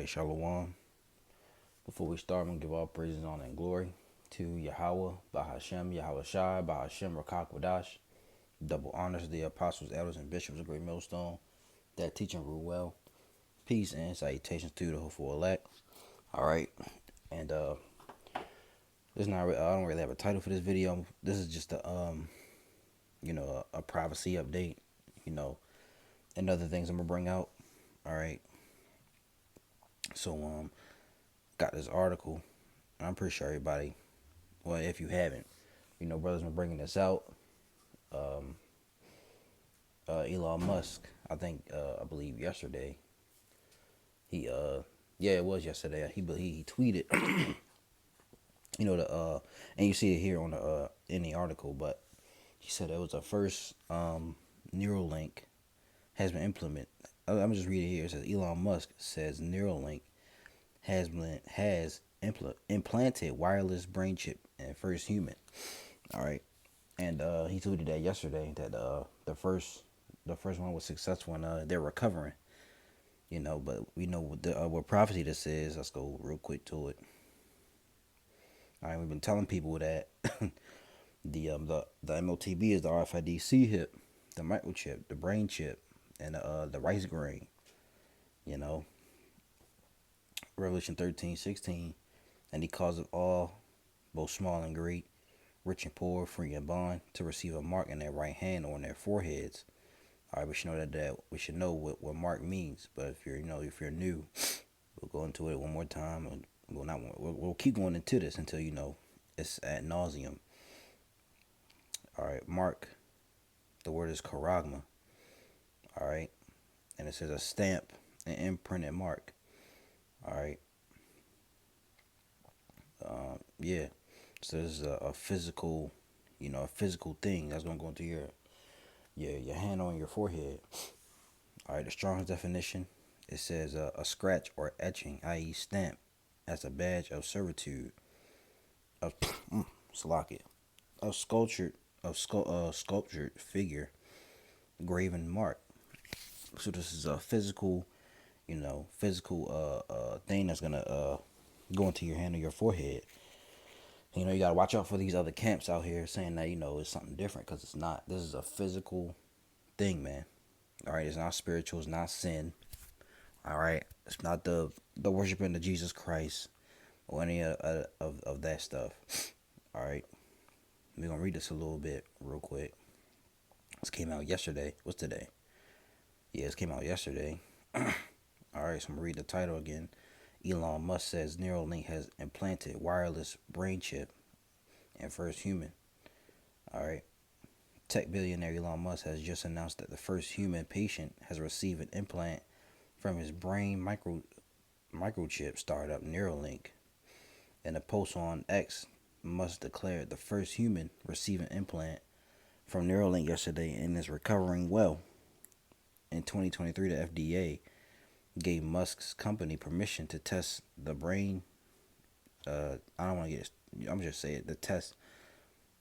right, Shalom. Before we start, I'm going to give all praises, honor, and glory to Yahweh, Bahashem, Yahweh Shai, Bahashem, Rakak Wadash. Double honors to the apostles, elders, and bishops of Great Millstone that teach and rule well. Peace and salutations to the hopeful elect. All right, and this not I don't really have a title for this video. This is just a privacy update, you know, and other things I'm gonna bring out. All right, so got this article. I'm pretty sure everybody, well, if you haven't, brothers been bringing this out. Um, Elon Musk, I believe yesterday. Yeah, it was yesterday. He tweeted, and you see it here on the in the article, but he said it was the first Neuralink has been implemented. I'm gonna just read it here. It says Elon Musk says Neuralink has implanted wireless brain chip in first human. All right, and he tweeted that yesterday that the first one was successful and they're recovering. But we know what prophecy this is. Let's go real quick to it. All right, we've been telling people that the MOTB is the RFID chip, the microchip, the brain chip, and the rice grain. You know, Revelation 13:16, and he causeth all, both small and great, rich and poor, free and bond, to receive a mark in their right hand or on their foreheads. All right, we should know that we should know what mark means. But if you're new, we'll go into it one more time, and we'll keep going into this until it's ad nauseum. All right, mark. The word is charagma. All right, and it says a stamp, an imprinted mark. All right. Yeah. So this is a physical, a physical thing that's gonna go into your hand on your forehead. All right. The Strong's definition. It says a scratch or etching, i.e., stamp, as a badge of servitude. Of Slocket. A sculptured figure, graven mark. So this is a physical thing that's gonna go into your hand or your forehead. You gotta watch out for these other camps out here saying that it's something different, because it's not. This is a physical thing, man. All right, it's not spiritual. It's not sin. All right, it's not the worshiping of Jesus Christ or any of that stuff. All right, we're gonna read this a little bit real quick. This came out yesterday. What's today? Yeah, this came out yesterday. All right, so I'm gonna read the title again. Elon Musk says Neuralink has implanted wireless brain chip in first human. All right. Tech billionaire Elon Musk has just announced that the first human patient has received an implant from his brain microchip startup Neuralink. In a post on X, Musk declared the first human received an implant from Neuralink yesterday and is recovering well. In 2023, the FDA gave Musk's company permission to test the brain. I don't want to get. I'm just say it. To test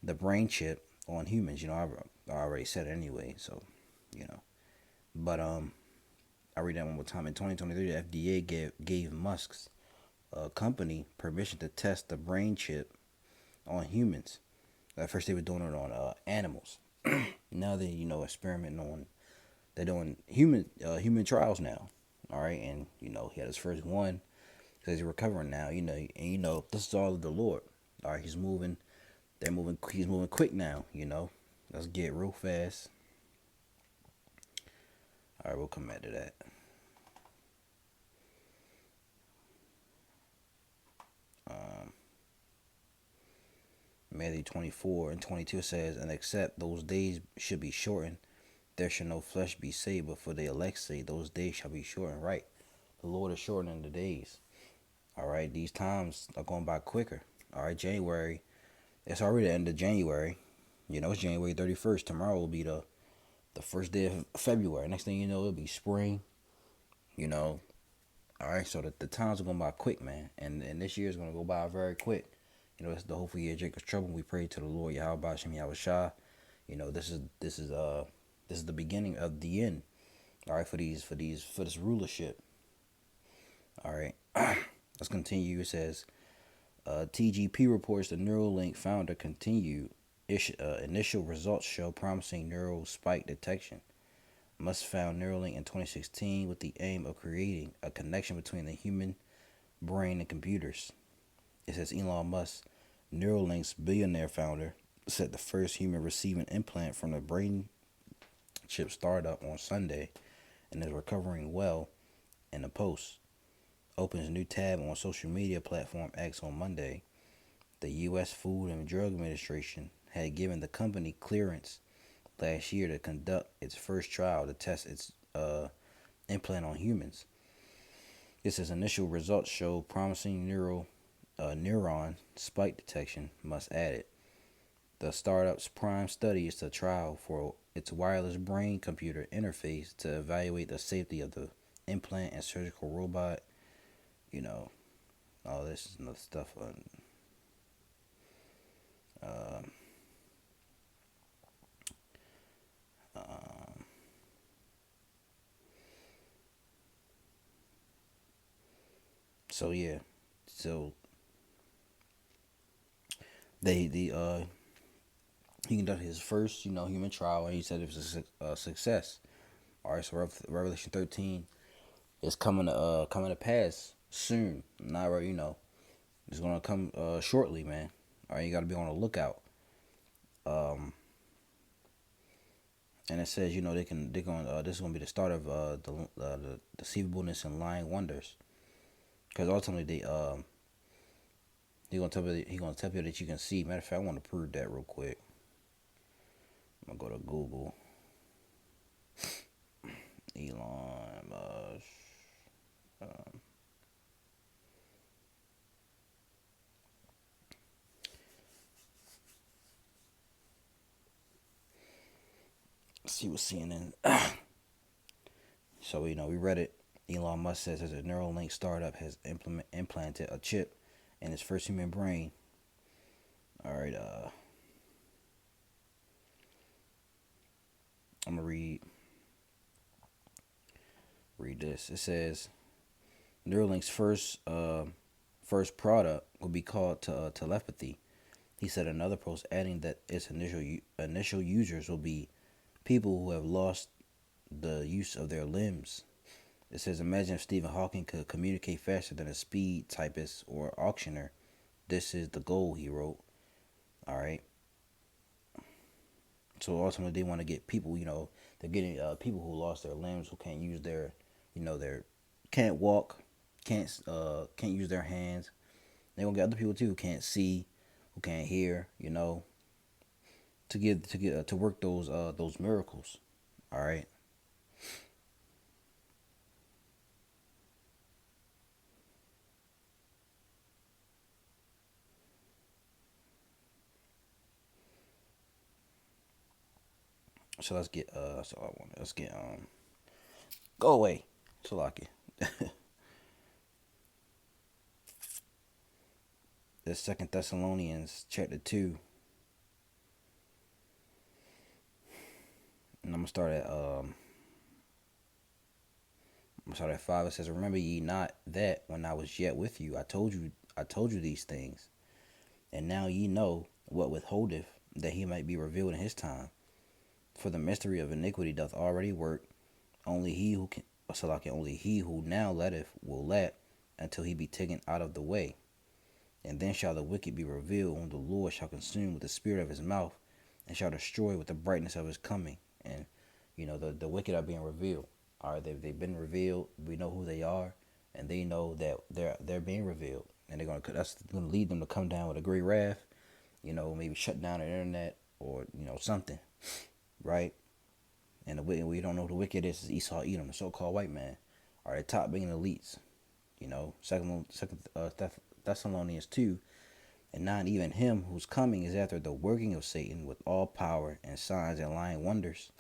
the brain chip on humans. I already said it anyway. So, But I read that one more time. In 2023, the FDA gave Musk's company permission to test the brain chip on humans. At first, they were doing it on animals. Now they experimenting on. They're doing human trials now. All right, and he had his first one. Says he's recovering now. This is all of the Lord. All right, he's moving. They're moving. He's moving quick now. Let's get real fast. All right, we'll come back to that. Matthew 24:22 says, and except those days should be shortened, there shall no flesh be saved, but for the elect's sake, those days shall be shortened. Right, the Lord is shortening the days. All right, these times are going by quicker. All right, January, it's already the end of January. It's January 31st. Tomorrow will be the first day of February. Next thing you know, it'll be spring. All right, so the times are going by quick, man. And this year is going to go by very quick. It's the hopeful year of Jacob's trouble. We pray to the Lord, Yahweh Bashem Yahweh Shah. This is the beginning of the end. All right, for this rulership. All right, let's continue. It says TGP reports the Neuralink founder continued initial results show promising neural spike detection. Musk found Neuralink in 2016 with the aim of creating a connection between the human brain and computers. It says Elon Musk, Neuralink's billionaire founder, said the first human receiving implant from the brain chip startup on Sunday and is recovering well in the post. Opens a new tab on social media platform X on Monday. The U.S. Food and Drug Administration had given the company clearance last year to conduct its first trial to test its implant on humans. This is initial results show promising neuron spike detection. Musk added. The startup's prime study is a trial for its wireless brain computer interface to evaluate the safety of the implant and surgical robot. You know, all this is another stuff. Uh, um, so yeah, so the he conducted his first human trial and he said it was a success. All right, so Revelation 13 is coming to pass soon. Not right, it's gonna come shortly, man. All right, you got to be on the lookout. Um, and it says they're going this is gonna be the start of the deceivableness and lying wonders, because ultimately he gonna tell you that you can see. Matter of fact, I want to prove that real quick. I'm gonna go to Google. Elon Musk. Um, see what CNN. So we read it. Elon Musk says that a Neuralink startup has implanted a chip in its first human brain. All right, I'm gonna read this. It says Neuralink's first product will be called telepathy. He said another post, adding that its initial users will be people who have lost the use of their limbs. It says, imagine if Stephen Hawking could communicate faster than a speed typist or auctioneer. This is the goal, he wrote. All right. So ultimately, they want to get people. They're getting people who lost their limbs, who can't use their can't walk, can't use their hands. They're gonna get other people too who can't see, who can't hear. To work those miracles. All right. So let's get so I want let's get go away, Salaki. The Second Thessalonians chapter 2, and I'm gonna start at 5. It says, remember ye not that when I was yet with you, I told you these things, and now ye know what withholdeth, that he might be revealed in his time. For the mystery of iniquity doth already work. Only he who can, only he who now letteth will let until he be taken out of the way. And then shall the wicked be revealed, whom the Lord shall consume with the spirit of his mouth, and shall destroy with the brightness of his coming. And the wicked are being revealed. All right, they've been revealed. We know who they are, and they know that they're being revealed, and that's gonna lead them to come down with a great wrath. Maybe shut down the internet or something, right? And we don't know who the wicked is Esau Edom, the so-called white man, are the top being elites. Second Thessalonians 2:9, even him whose coming is after the working of Satan with all power and signs and lying wonders,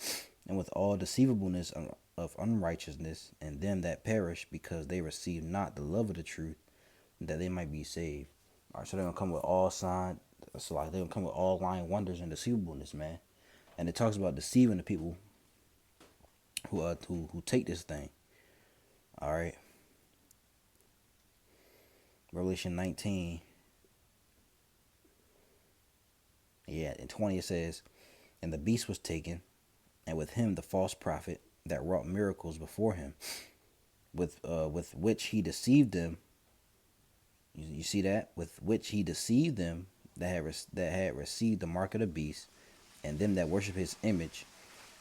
and with all deceivableness of unrighteousness, and them that perish because they receive not the love of the truth, that they might be saved. All right, so they're gonna come with all signs. So like they're gonna come with all lying wonders and deceivableness, man. And it talks about deceiving the people who take this thing. All right. Revelation 19, yeah, in 20 it says, "And the beast was taken, and with him the false prophet that wrought miracles before him, with which he deceived them." You see that? With which he deceived them that had received the mark of the beast, and them that worship his image.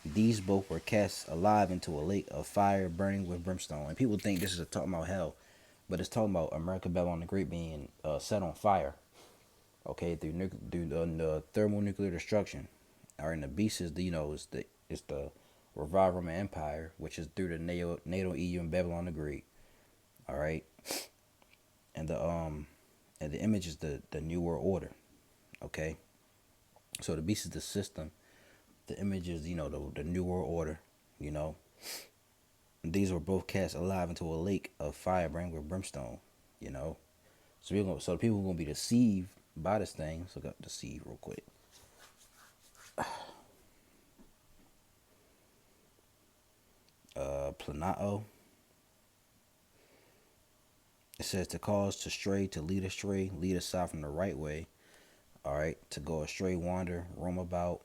These both were cast alive into a lake of fire burning with brimstone. And people think this is talking about hell, but it's talking about America Babylon the Great being set on fire. Okay, through the thermonuclear destruction. All right, and the beast is the is the revived Roman Empire, which is through the NATO, EU, and Babylon the Great. All right, and the image is the New World Order. Okay, so the beast is the system. The image is the New World Order. You know, these were both cast alive into a lake of fire burning with brimstone. You know, so the people are gonna be deceived by this thing. Let's look up deceive real quick. Planao. It says to cause to stray, to lead astray, lead aside from the right way. All right, to go astray, wander, roam about.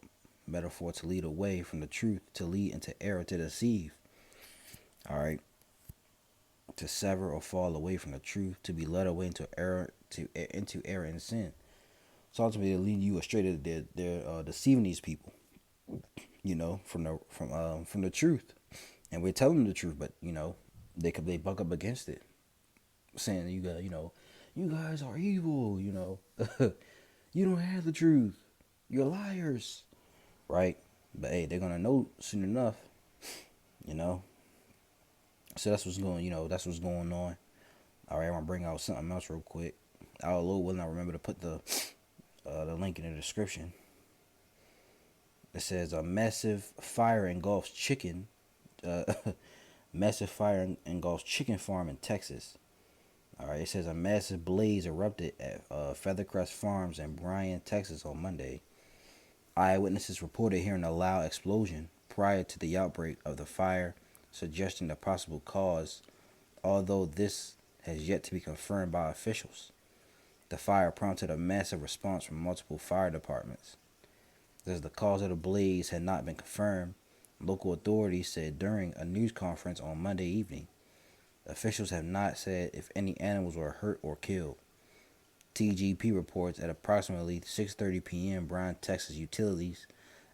Metaphor to lead away from the truth, to lead into error, to deceive. All right, to sever or fall away from the truth, to be led away into error, into error and sin. So ultimately, they're leading you astray. They're deceiving these people. From the truth, and we're telling them the truth, but they buck up against it, saying you guys are evil. You don't have the truth. You're liars, right? But hey, they're gonna know soon enough. You know. So that's what's going on. All right, I'm gonna bring out something else real quick. Although when I remember to put the link in the description. It says a massive fire engulfs chicken. Uh, massive fire engulfs chicken farm in Texas. All right, it says a massive blaze erupted at Feathercrest Farms in Bryan, Texas on Monday. Eyewitnesses reported hearing a loud explosion prior to the outbreak of the fire, suggesting the possible cause, although this has yet to be confirmed by officials. The fire prompted a massive response from multiple fire departments. As the cause of the blaze had not been confirmed, local authorities said during a news conference on Monday evening. Officials have not said if any animals were hurt or killed. TGP reports at approximately 6:30 p.m. Bryan, Texas utilities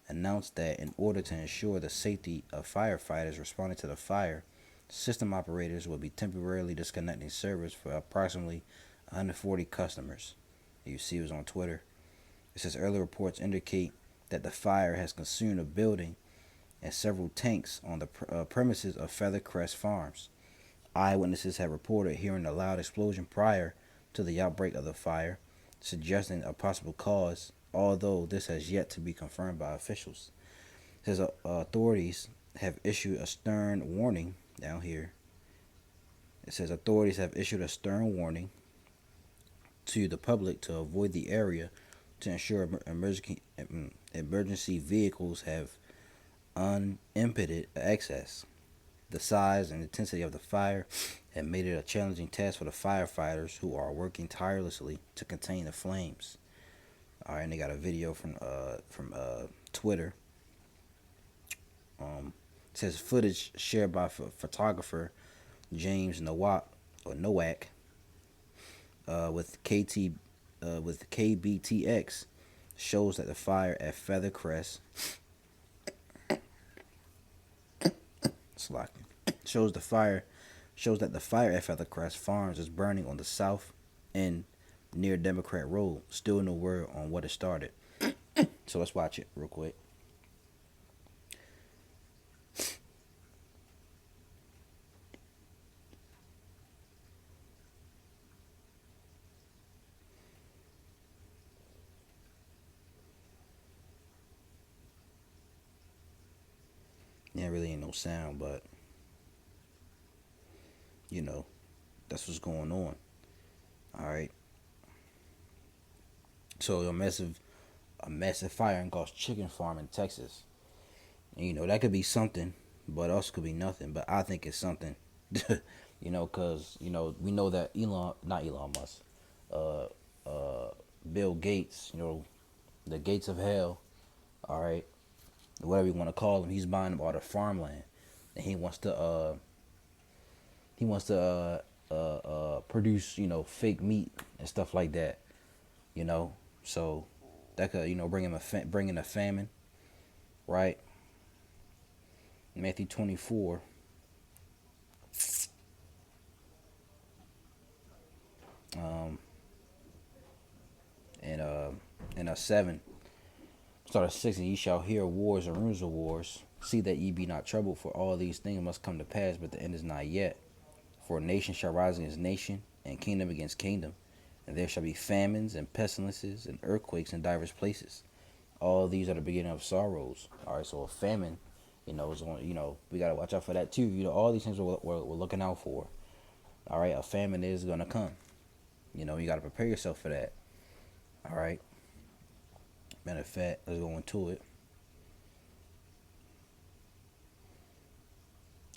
announced that in order to ensure the safety of firefighters responding to the fire, system operators will be temporarily disconnecting service for approximately 140 customers. You see it was on Twitter. It says early reports indicate that the fire has consumed a building and several tanks on the premises of Feathercrest Farms. Eyewitnesses have reported hearing a loud explosion prior to the outbreak of the fire, suggesting a possible cause, although this has yet to be confirmed by officials. It says authorities have issued a stern warning down here. It says authorities have issued a stern warning to the public to avoid the area to ensure emergency vehicles have unimpeded access. The size and intensity of the fire have made it a challenging task for the firefighters who are working tirelessly to contain the flames. All right, and they got a video from Twitter. It says footage shared by photographer James Nowak with KBTX shows that the fire at Feathercrest shows that the fire at Feathercrest Farms is burning on the south end near Democrat Road. Still no word on what it started. So let's watch it real quick. Yeah, really ain't no sound, but you know, that's what's going on. All right. So a massive fire engulfs chicken farm in Texas. And, that could be something, but also could be nothing. But I think it's something. You know, because you know we know that not Elon Musk, uh, Bill Gates, you know, the gates of hell. All right, whatever you want to call him, he's buying up all the farmland, and he wants to produce, you know, fake meat and stuff like that. You know, so that could, you know, bring in a famine, right? Matthew 24. And and 7. Start at 6, and ye shall hear wars and rumors of wars. See that ye be not troubled, for all these things must come to pass, but the end is not yet. For nation shall rise against nation, and kingdom against kingdom, and there shall be famines and pestilences and earthquakes in divers places. All these are the beginning of sorrows. All right, so a famine, you know, is on. You know, we gotta watch out for that too. You know, all these things we're looking out for. All right, a famine is gonna come. You know, you gotta prepare yourself for that. All right. Matter of fact, let's go into it.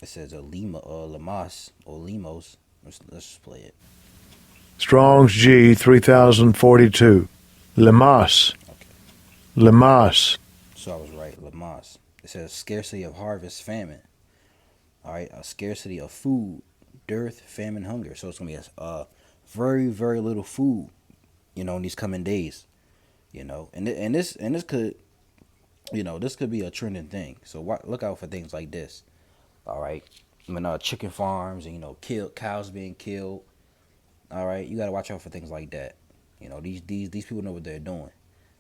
It says Lamas or Limos. Let's just play it. Strong's G 3042. Lamas. Okay. Lamas. So I was right, Lamas. It says scarcity of harvest, famine. All right, a scarcity of food, dearth, famine, hunger. So it's gonna be a very, very little food, you know, in these coming days. You know, and this could, you know, this could be a trending thing. So look out for things like this. All right, when chicken farms and, you know, cows being killed. All right, you gotta watch out for things like that. You know, these people know what they're doing.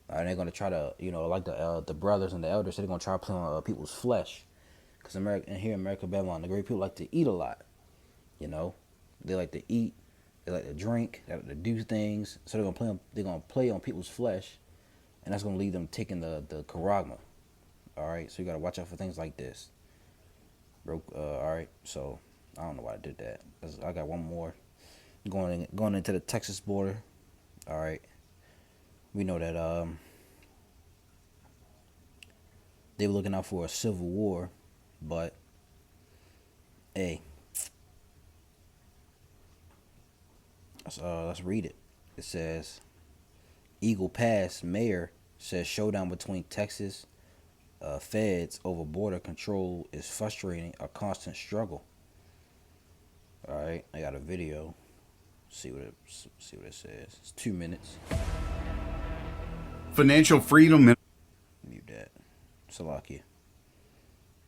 They're gonna try to, you know, like the brothers and the elders, they're gonna try to play on people's flesh. Cause here in America, Babylon, the great people like to eat a lot. You know, they like to eat, they like to drink, they like to do things. So they're gonna play on people's flesh, and that's gonna lead them taking the charagma. All right, so you gotta watch out for things like this. All right, so I don't know why I did that. I got one more going into the Texas border. All right, we know that they were looking out for a civil war, but hey, let's read it. It says, Eagle Pass mayor says showdown between Texas feds over border control is frustrating, a constant struggle. All right, I got a video. See what it says. It's 2 minutes. Financial freedom. Mute that. Salakia.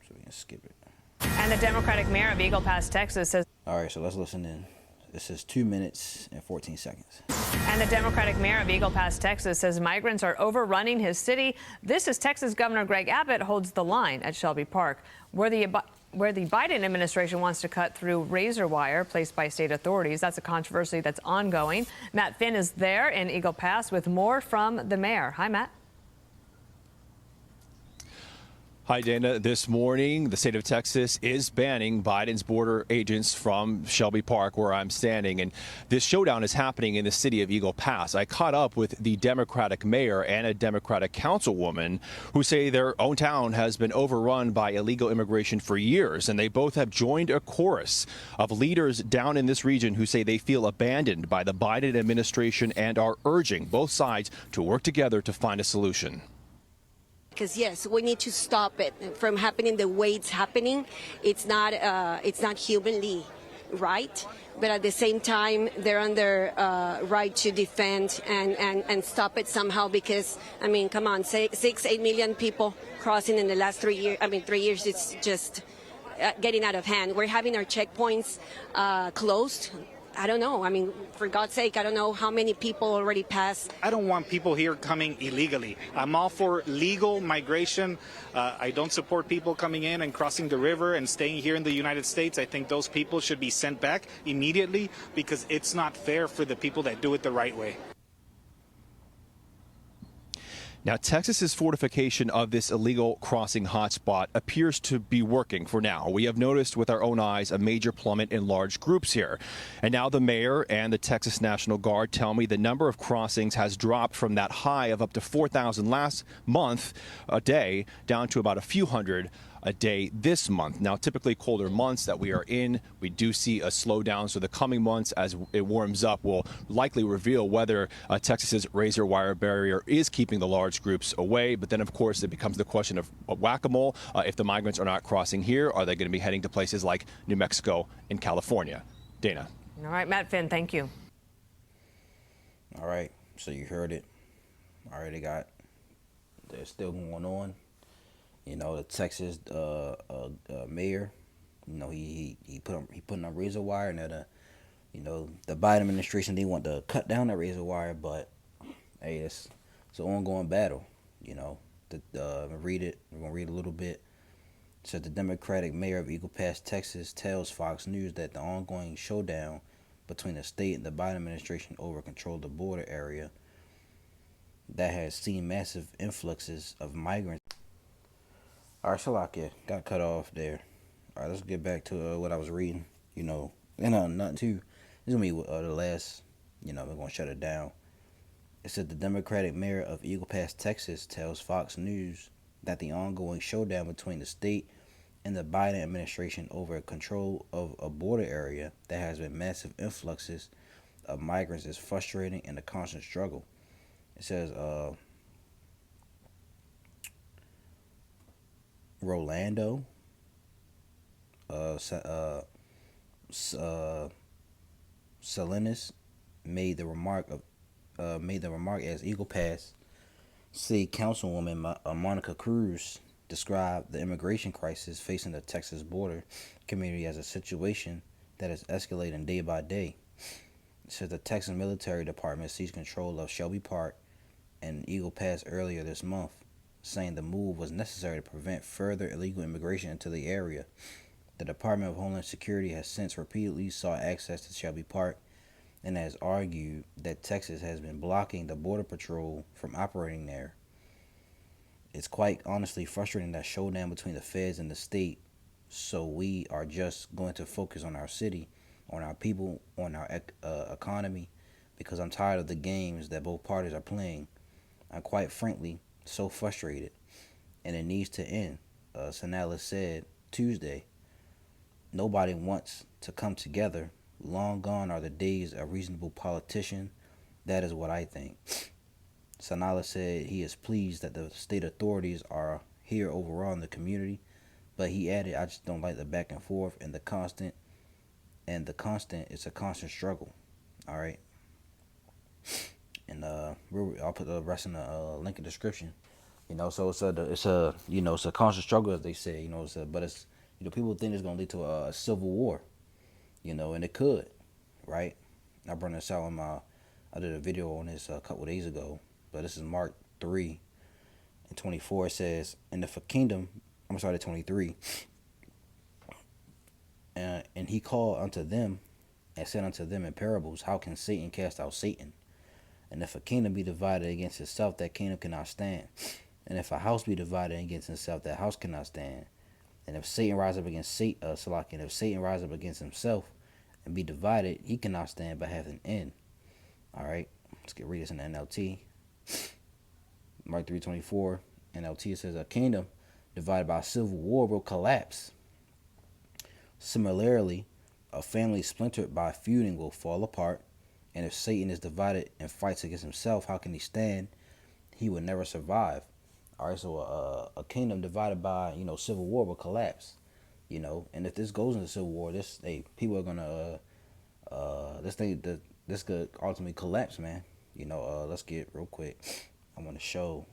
So we can skip it. And the Democratic mayor of Eagle Pass, Texas says. All right, so let's listen in. This is 2 minutes and 14 seconds. And the Democratic mayor of Eagle Pass, Texas says migrants are overrunning his city. This as Texas Governor Greg Abbott holds the line at Shelby Park, where the Biden administration wants to cut through razor wire placed by state authorities. That's a controversy that's ongoing. Matt Finn is there in Eagle Pass with more from the mayor. Hi, Matt. Hi, Dana. This morning, the state of Texas is banning Biden's border agents from Shelby Park, where I'm standing. And this showdown is happening in the city of Eagle Pass. I caught up with the Democratic mayor and a Democratic councilwoman who say their own town has been overrun by illegal immigration for years. And they both have joined a chorus of leaders down in this region who say they feel abandoned by the Biden administration and are urging both sides to work together to find a solution. Because yes, we need to stop it from happening the way it's happening. It's not humanly right, but at the same time, they're on their right to defend and stop it somehow. Because I mean, come on, 8 million people crossing in the last 3 years. I mean, 3 years. It's just getting out of hand. We're having our checkpoints closed. I don't know. I mean, for God's sake, I don't know how many people already passed. I don't want people here coming illegally. I'm all for legal migration. I don't support people coming in and crossing the river and staying here in the United States. I think those people should be sent back immediately because it's not fair for the people that do it the right way. Now, Texas's fortification of this illegal crossing hotspot appears to be working for now. We have noticed with our own eyes a major plummet in large groups here. And now the mayor and the Texas National Guard tell me the number of crossings has dropped from that high of up to 4,000 last month a day down to about a few hundred a day this month. Now, typically colder months that we are in, we do see a slowdown. So the coming months, as it warms up, will likely reveal whether Texas's razor wire barrier is keeping the large groups away. But then, of course, it becomes the question of whack-a-mole. If the migrants are not crossing here, are they going to be heading to places like New Mexico and California? Dana. All right, Matt Finn, thank you. All right, so you heard it. All right, they're still going on. You know, the Texas mayor, you know, he putting up razor wire, and the Biden administration, they want to cut down that razor wire, but hey, it's an ongoing battle. You know, read it. We're gonna read a little bit. It said the Democratic mayor of Eagle Pass, Texas, tells Fox News that the ongoing showdown between the state and the Biden administration over control of the border area that has seen massive influxes of migrants. All right, Shalakia, got cut off there. All right, let's get back to what I was reading. You know, and nothing too. This is gonna be the last. You know, we're gonna shut it down. It said the Democratic mayor of Eagle Pass, Texas, tells Fox News that the ongoing showdown between the state and the Biden administration over control of a border area that has been massive influxes of migrants is frustrating and a constant struggle. It says Rolando Salinas made the remark as Eagle Pass City Councilwoman Monica Cruz described the immigration crisis facing the Texas border community as a situation that is escalating day by day. It says the Texas military department seized control of Shelby Park and Eagle Pass earlier this month, saying the move was necessary to prevent further illegal immigration into the area. The Department of Homeland Security has since repeatedly sought access to Shelby Park and has argued that Texas has been blocking the Border Patrol from operating there. It's quite honestly frustrating that showdown between the feds and the state, so we are just going to focus on our city, on our people, on our economy, because I'm tired of the games that both parties are playing. I'm quite frankly so frustrated, and it needs to end, Sanalis said Tuesday. Nobody wants to come together. Long gone are the days of reasonable politician. That is what I think. Sanala said he is pleased that the state authorities are here overall in the community, but he added, I just don't like the back and forth and the constant it's a constant struggle. All right. And I'll put the rest in the link in the description. You know, so it's a constant struggle, as they say. You know, but people think it's gonna lead to a civil war. You know, and it could, right? I brought this out I did a video on this a couple days ago, but this is Mark 3 and 24. It says, "In the kingdom," I'm sorry, 23. And he called unto them and said unto them in parables, how can Satan cast out Satan? And if a kingdom be divided against itself, that kingdom cannot stand. And if a house be divided against itself, that house cannot stand. And if Satan rise up against if Satan rise up against himself and be divided, he cannot stand but have an end. All right, let's read this in the NLT. Mark 3:24, NLT says, a kingdom divided by civil war will collapse. Similarly, a family splintered by feuding will fall apart. And if Satan is divided and fights against himself, how can he stand? He will never survive. All right, so a kingdom divided by civil war will collapse. And if this goes into civil war, people are gonna this could ultimately collapse, man. Let's get real quick. I want to show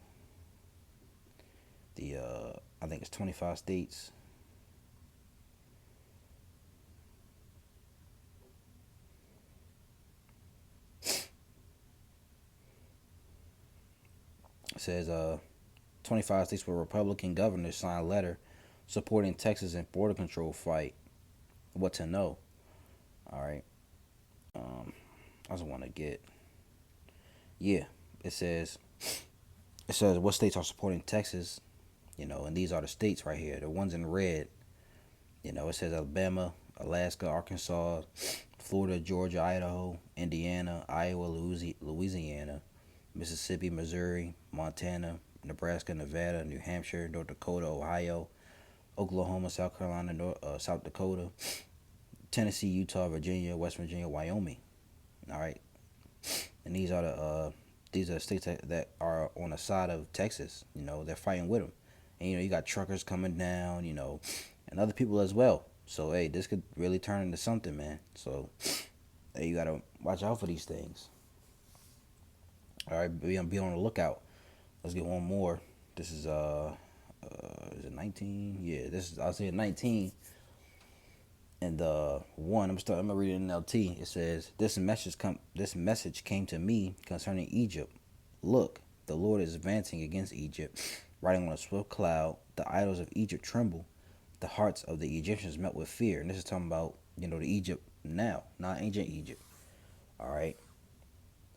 the I think it's 25 states. It says 25 states with Republican governors signed a letter supporting Texas in border control fight. What to know? All right. I just want to get. Yeah, it says what states are supporting Texas, and these are the states right here. The ones in red. It says Alabama, Alaska, Arkansas, Florida, Georgia, Idaho, Indiana, Iowa, Louisiana, Mississippi, Missouri, Montana, Nebraska, Nevada, New Hampshire, North Dakota, Ohio, Oklahoma, South Carolina, South Dakota, Tennessee, Utah, Virginia, West Virginia, Wyoming. All right, and these are the states that are on the side of Texas. You know, they're fighting with them, and you know you got truckers coming down. You know, and other people as well. So hey, this could really turn into something, man. So hey, you gotta watch out for these things. All right, be on the lookout. Let's get one more. This is is it 19? Yeah, this is, I'll say 19. And one, I'm gonna read it in NLT. It says, This message came to me concerning Egypt. Look, the Lord is advancing against Egypt, riding on a swift cloud. The idols of Egypt tremble. The hearts of the Egyptians melt with fear. And this is talking about, you know, the Egypt now, not ancient Egypt. All right.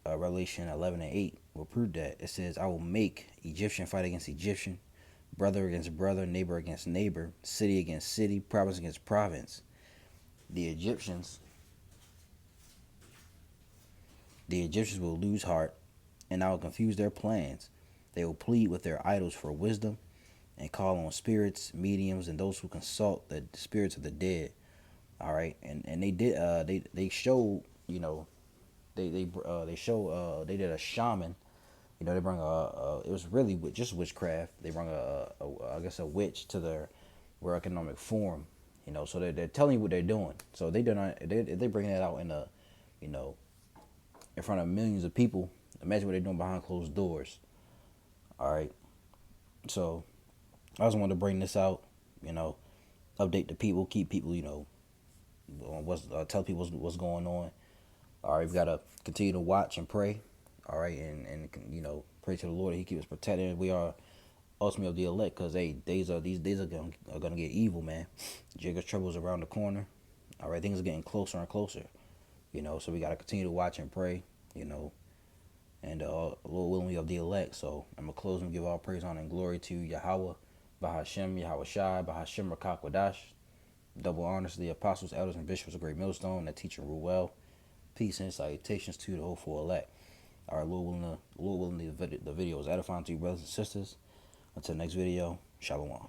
Revelation 11 and 8 will prove that. It says, I will make Egyptian fight against Egyptian, brother against brother, neighbor against neighbor, city against city, province against province. The Egyptians will lose heart, and I will confuse their plans. They will plead with their idols for wisdom and call on spirits, mediums, and those who consult the spirits of the dead. All right, and they did they showed, you know, they did a shaman. You know, they bring it was really just witchcraft. They bring I guess a witch to their World Economic Forum. You know, so they're telling you what they're doing. So they bring that out in a, you know, in front of millions of people. Imagine what they're doing behind closed doors. All right. So I just wanted to bring this out. You know, update the people, keep people, you know, tell people what's going on. All right, we've got to continue to watch and pray. All right, and you know, pray to the Lord that He keeps us protected. We are ultimately of the elect, because hey, these days are gonna get evil, man. Jacob's trouble is around the corner. All right, things are getting closer and closer. You know, so we got to continue to watch and pray. You know, and Lord willing, we of the elect. So I'm gonna close and give all praise, honor, and glory to Yahweh, Bahashem, Yahweh Shai, Bahashem Rakak Wadash. Double honors to the apostles, elders, and bishops of Great Millstone that teach and rule well. Peace and salutations to the hopeful elect. All right, Lord willing, the video is edifying to you, brothers and sisters. Until next video, Shalom.